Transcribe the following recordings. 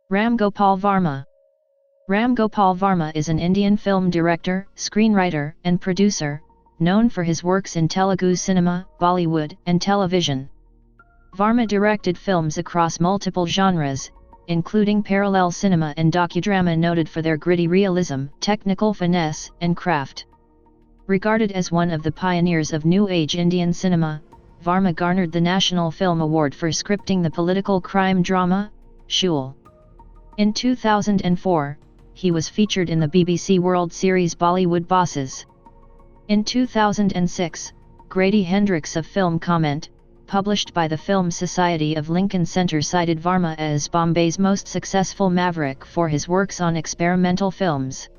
Ram Gopal Varma. Ram Gopal Varma is an Indian film director, screenwriter, and producer, known for his works in Telugu cinema, Bollywood, and television. Varma directed films across multiple genres, including parallel cinema and docudrama noted for their gritty realism, technical finesse, and craft. Regarded as one of the pioneers of New Age Indian cinema, Varma garnered the National Film Award for scripting the political crime drama, Shool. In 2004, he was featured in the BBC World Series Bollywood Bosses. In 2006, Grady Hendrix of Film Comment, published by the Film Society of Lincoln Center, cited Varma as Bombay's most successful Maverick for his works on experimental films.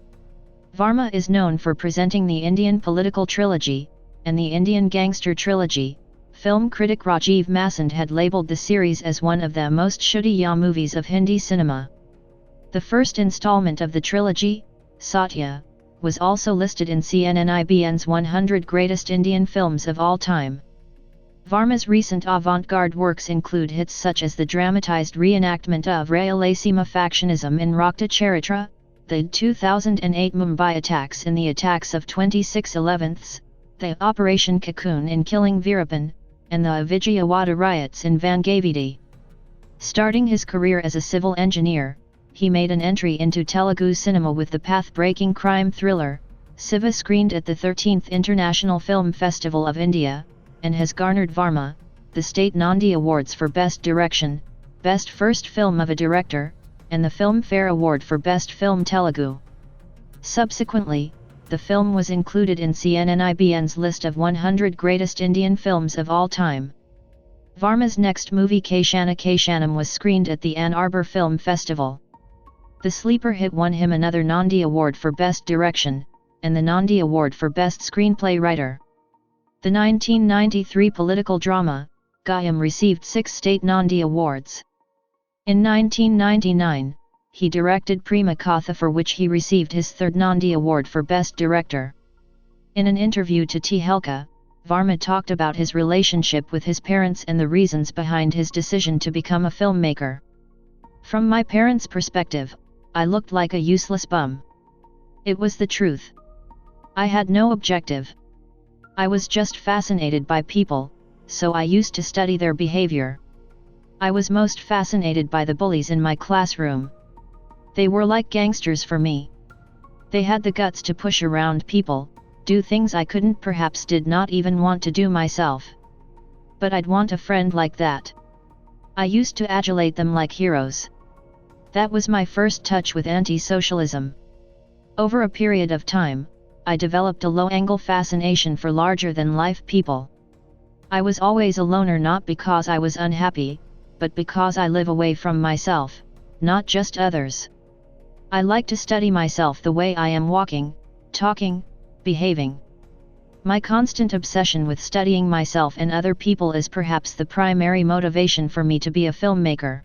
Varma is known for presenting the Indian political trilogy, and the Indian gangster trilogy. Film critic Rajiv Masand had labeled the series as one of the most shudi-ya movies of Hindi cinema. The first installment of the trilogy, Satya, was also listed in CNNIBN's 100 Greatest Indian Films of All Time. Varma's recent avant-garde works include hits such as the dramatized reenactment of Rayalaseema factionism in Rakta Charitra, the 2008 Mumbai attacks in the attacks of 26/11, the Operation Cocoon in killing Veerappan, and the Vijayawada riots in Vangavidi. Starting his career as a civil engineer, he made an entry into Telugu cinema with the path-breaking crime thriller, Siva, screened at the 13th International Film Festival of India, and has garnered Varma the State Nandi Awards for Best Direction, Best First Film of a Director, and the Filmfare Award for Best Film Telugu. Subsequently, the film was included in CNNIBN's list of 100 Greatest Indian Films of All Time. Varma's next movie Kashana Kashanam was screened at the Ann Arbor Film Festival. The sleeper hit won him another Nandi Award for Best Direction, and the Nandi Award for Best Screenplay Writer. The 1993 political drama, Gayam, received 6 state Nandi Awards. In 1999, he directed Prema Katha, for which he received his 3rd Nandi Award for Best Director. In an interview to Tehelka, Varma talked about his relationship with his parents and the reasons behind his decision to become a filmmaker. From my parents' perspective, I looked like a useless bum. It was the truth. I had no objective. I was just fascinated by people, so I used to study their behavior. I was most fascinated by the bullies in my classroom. They were like gangsters for me. They had the guts to push around people, do things I couldn't, perhaps did not even want to do myself. But I'd want a friend like that. I used to adulate them like heroes. That was my first touch with anti-socialism. Over a period of time, I developed a low-angle fascination for larger-than-life people. I was always a loner, not because I was unhappy, but because I live away from myself, not just others. I like to study myself the way I am walking, talking, behaving. My constant obsession with studying myself and other people is perhaps the primary motivation for me to be a filmmaker.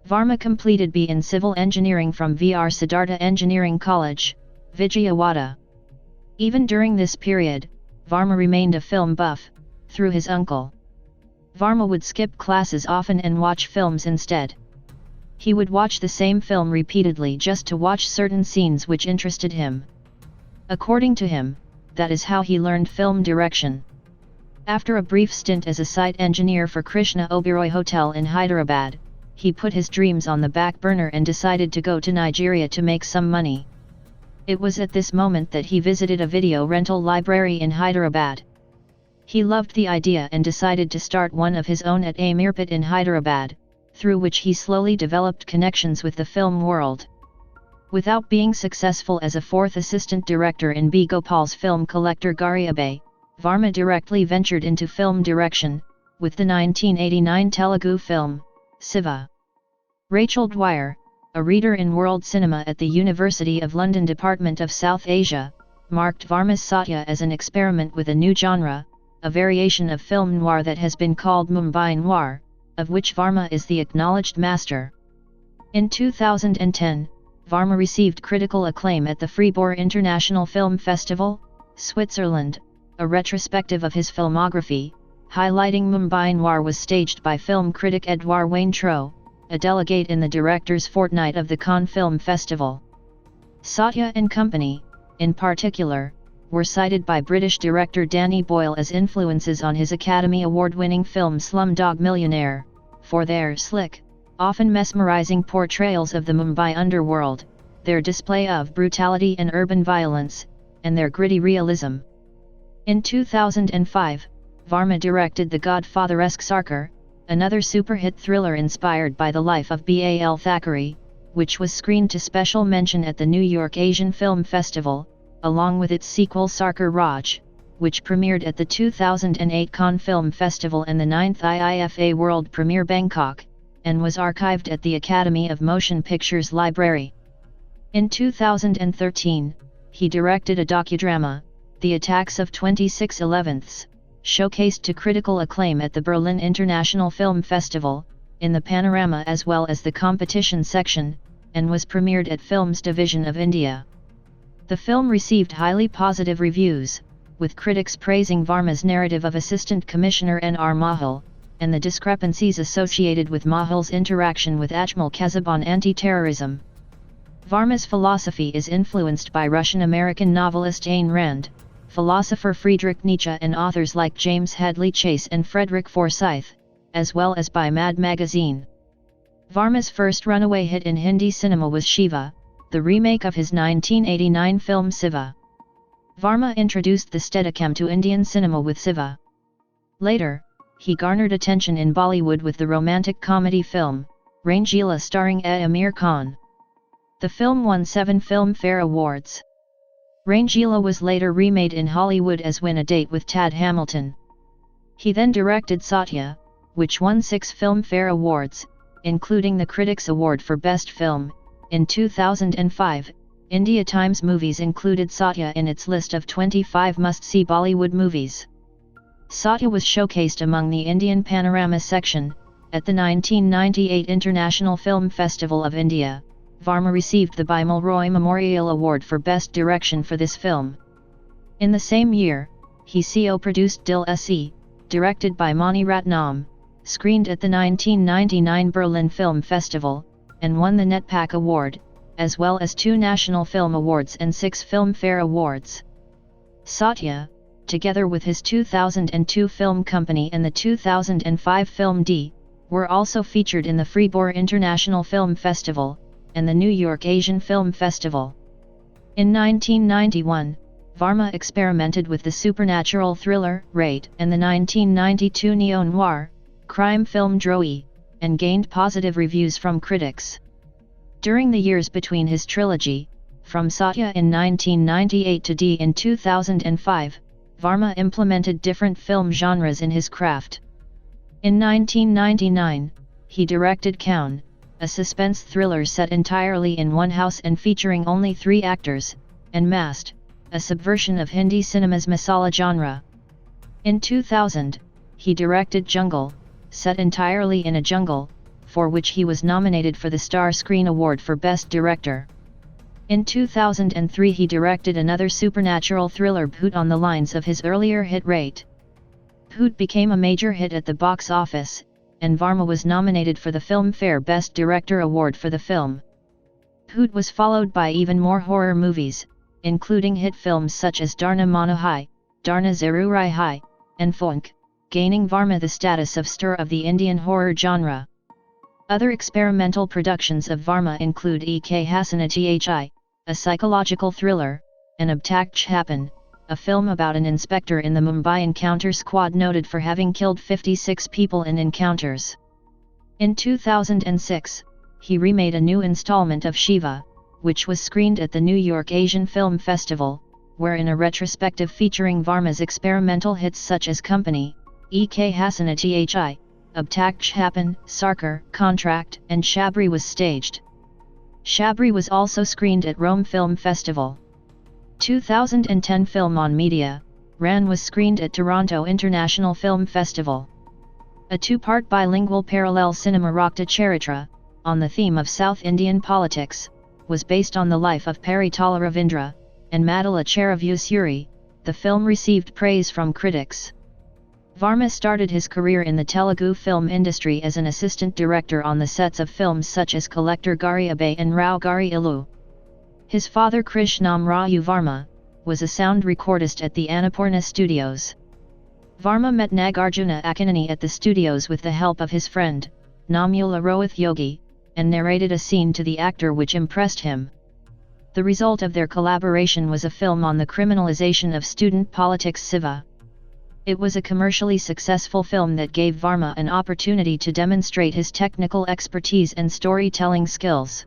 Varma completed B in Civil Engineering from VR Siddhartha Engineering College, Vijayawada. Even during this period, Varma remained a film buff, through his uncle. Varma would skip classes often and watch films instead. He would watch the same film repeatedly just to watch certain scenes which interested him. According to him, that is how he learned film direction. After a brief stint as a site engineer for Krishna Oberoi Hotel in Hyderabad, he put his dreams on the back burner and decided to go to Nigeria to make some money. It was at this moment that he visited a video rental library in Hyderabad. He loved the idea and decided to start one of his own at Amirpet in Hyderabad, through which he slowly developed connections with the film world. Without being successful as a 4th assistant director in B. Gopal's film Collector Gariabai, Varma directly ventured into film direction, with the 1989 Telugu film, Siva. Rachel Dwyer, a reader in world cinema at the University of London Department of South Asia, marked Varma's Satya as an experiment with a new genre, a variation of film noir that has been called Mumbai noir, of which Varma is the acknowledged master. In 2010, Varma received critical acclaim at the Fribourg International Film Festival, Switzerland, a retrospective of his filmography, highlighting Mumbai noir, was staged by film critic Edouard Waintrot, a delegate in the director's fortnight of the Cannes Film Festival. Satya and Company, in particular, were cited by British director Danny Boyle as influences on his Academy Award-winning film Slumdog Millionaire, for their slick, often mesmerizing portrayals of the Mumbai underworld, their display of brutality and urban violence, and their gritty realism. In 2005, Varma directed the Godfather-esque Sarkar, another super-hit thriller inspired by the life of Bal Thackeray, which was screened to special mention at the New York Asian Film Festival, along with its sequel Sarkar Raj, which premiered at the 2008 Cannes Film Festival and the 9th IIFA World Premiere Bangkok, and was archived at the Academy of Motion Pictures Library. In 2013, he directed a docudrama, The Attacks of 26/11ths, showcased to critical acclaim at the Berlin International Film Festival, in the Panorama as well as the competition section, and was premiered at Films Division of India. The film received highly positive reviews, with critics praising Varma's narrative of Assistant Commissioner N.R. Mahal, and the discrepancies associated with Mahal's interaction with Ajmal Kasab on anti-terrorism. Varma's philosophy is influenced by Russian-American novelist Ayn Rand, philosopher Friedrich Nietzsche and authors like James Hadley Chase and Frederick Forsyth, as well as by Mad Magazine. Varma's first runaway hit in Hindi cinema was Shiva, the remake of his 1989 film Siva. Varma introduced the Steadicam to Indian cinema with Siva. Later, he garnered attention in Bollywood with the romantic comedy film, Rangila starring Amir Khan. The film won 7 Filmfare Awards. Rangila was later remade in Hollywood as Win a Date with Tad Hamilton. He then directed Satya, which won 6 Filmfare Awards, including the Critics' Award for Best Film. In 2005, India Times Movies included Satya in its list of 25 must-see Bollywood movies. Satya was showcased among the Indian Panorama section, at the 1998 International Film Festival of India. Varma received the Bimal Roy Memorial Award for Best Direction for this film. In the same year, he co-produced Dil Se, directed by Mani Ratnam, screened at the 1999 Berlin Film Festival, and won the Netpack Award, as well as 2 National Film Awards and 6 Filmfare Awards. Satya, together with his 2002 film company and the 2005 film D, were also featured in the Fribourg International Film Festival, and the New York Asian Film Festival. In 1991, Varma experimented with the supernatural thriller, Raid, and the 1992 neo-noir, crime film Drohi, and gained positive reviews from critics. During the years between his trilogy, from Satya in 1998 to D in 2005, Varma implemented different film genres in his craft. In 1999, he directed Kaun, a suspense thriller set entirely in one house and featuring only 3 actors, and Mast, a subversion of Hindi cinema's masala genre. In 2000, he directed Jungle, set entirely in a jungle, for which he was nominated for the Star Screen Award for Best Director. In 2003 he directed another supernatural thriller Bhoot on the lines of his earlier hit Raid. Bhoot became a major hit at the box office, and Varma was nominated for the Filmfare Best Director Award for the film. Bhoot was followed by even more horror movies, including hit films such as Darna Manohai, Darna Zarurai Hai, and Foink, gaining Varma the status of star of the Indian horror genre. Other experimental productions of Varma include Ek Hasana Thi, a psychological thriller, and Abtak Chhapan, a film about an inspector in the Mumbai Encounter Squad noted for having killed 56 people in encounters. In 2006, he remade a new installment of Shiva, which was screened at the New York Asian Film Festival, wherein a retrospective featuring Varma's experimental hits such as Company, Ek Hasana Thi, Abtak Chhapan, Sarkar, Contract, and Shabri was staged. Shabri was also screened at Rome Film Festival. 2010 Film on Media, Ran was screened at Toronto International Film Festival. A 2-part bilingual parallel cinema Rakta Charitra, on the theme of South Indian politics, was based on the life of Paritala Ravindra, and Madala Charavusuri. The film received praise from critics. Varma started his career in the Telugu film industry as an assistant director on the sets of films such as Collector Gari Abhay and Rao Gari Illu. His father Krishnamraju Varma was a sound recordist at the Annapurna Studios. Varma met Nagarjuna Akkineni at the studios with the help of his friend, Namula Rohith Yogi, and narrated a scene to the actor which impressed him. The result of their collaboration was a film on the criminalization of student politics Siva. It was a commercially successful film that gave Varma an opportunity to demonstrate his technical expertise and storytelling skills.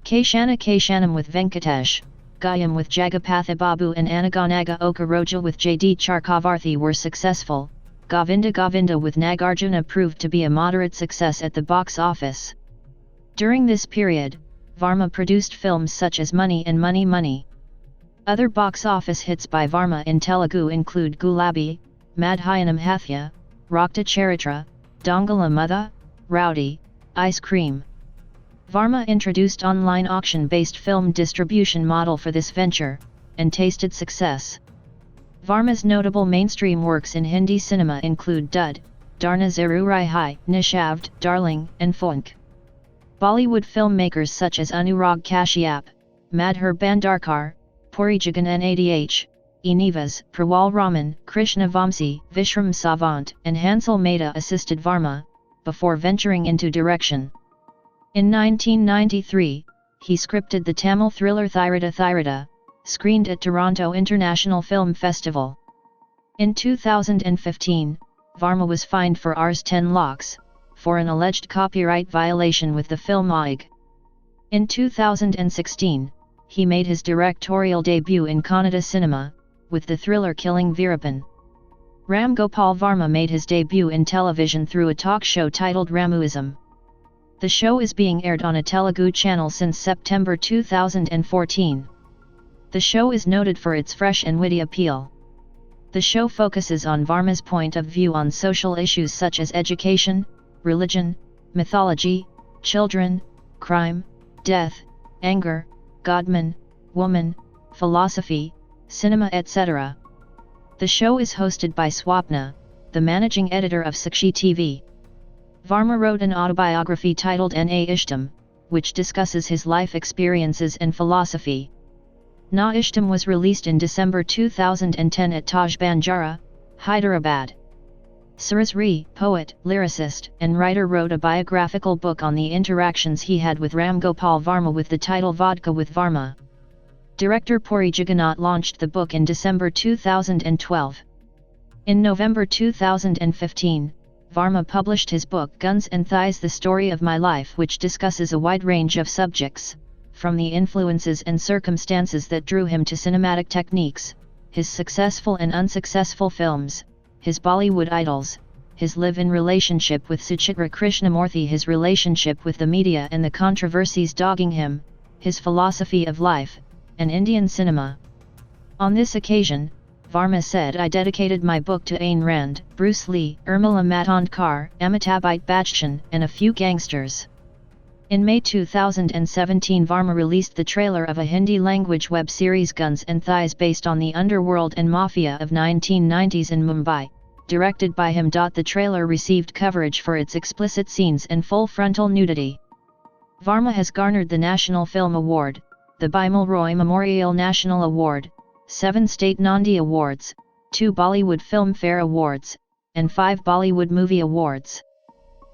Kashanam with Venkatesh, Gayam with Jagapatha Babu and Anaganaga Okaroja with J.D. Chakravarthi were successful. Govinda with Nagarjuna proved to be a moderate success at the box office. During this period, Varma produced films such as Money and Money Money. Other box office hits by Varma in Telugu include Gulabi, Madhyanam Hathya, Rakta Charitra, Dongala Mutha, Rowdy, Ice Cream. Varma introduced online auction-based film distribution model for this venture, and tasted success. Varma's notable mainstream works in Hindi cinema include Dud, Darna Zarurai Hai, Nishavd, Darling, and Funk. Bollywood filmmakers such as Anurag Kashyap, Madhur Bhandarkar, Puri Jagan Nadh, Enivas, Prawal Raman, Krishna Vamsi, Vishram Savant, and Hansel Mehta assisted Varma, before venturing into direction. In 1993, he scripted the Tamil thriller Thirada Thirada, screened at Toronto International Film Festival. In 2015, Varma was fined for Rs 10 lakhs, for an alleged copyright violation with the film Aig. In 2016, he made his directorial debut in Kannada cinema, with the thriller Killing Veerappan. Ram Gopal Varma made his debut in television through a talk show titled Ramuism. The show is being aired on a Telugu channel since September 2014. The show is noted for its fresh and witty appeal. The show focuses on Varma's point of view on social issues such as education, religion, mythology, children, crime, death, anger, Godman, woman, philosophy, cinema etc. The show is hosted by Swapna, the managing editor of Sakshi TV. Varma wrote an autobiography titled Na Ishtam, which discusses his life experiences and philosophy. Na Ishtam was released in December 2010 at Taj Banjara, Hyderabad. Sarasri, poet, lyricist, and writer wrote a biographical book on the interactions he had with Ram Gopal Varma with the title Vodka with Varma. Director Puri Jagannath launched the book in December 2012. In November 2015, Varma published his book Guns and Thighs: The Story of My Life, which discusses a wide range of subjects, from the influences and circumstances that drew him to cinematic techniques, his successful and unsuccessful films, his Bollywood idols, his live-in relationship with Suchitra Krishnamurthy, his relationship with the media and the controversies dogging him, his philosophy of life, and Indian cinema. On this occasion, Varma said, "I dedicated my book to Ayn Rand, Bruce Lee, Urmila Matondkar, Amitabh Bachchan, and a few gangsters." In May 2017, Varma released the trailer of a Hindi-language web series Guns and Thighs based on the underworld and mafia of 1990s in Mumbai, directed by him. The trailer received coverage for its explicit scenes and full frontal nudity. Varma has garnered the National Film Award, the Bimal Roy Memorial National Award, 7 State Nandi Awards, 2 Bollywood Film Fare Awards, and 5 Bollywood Movie Awards.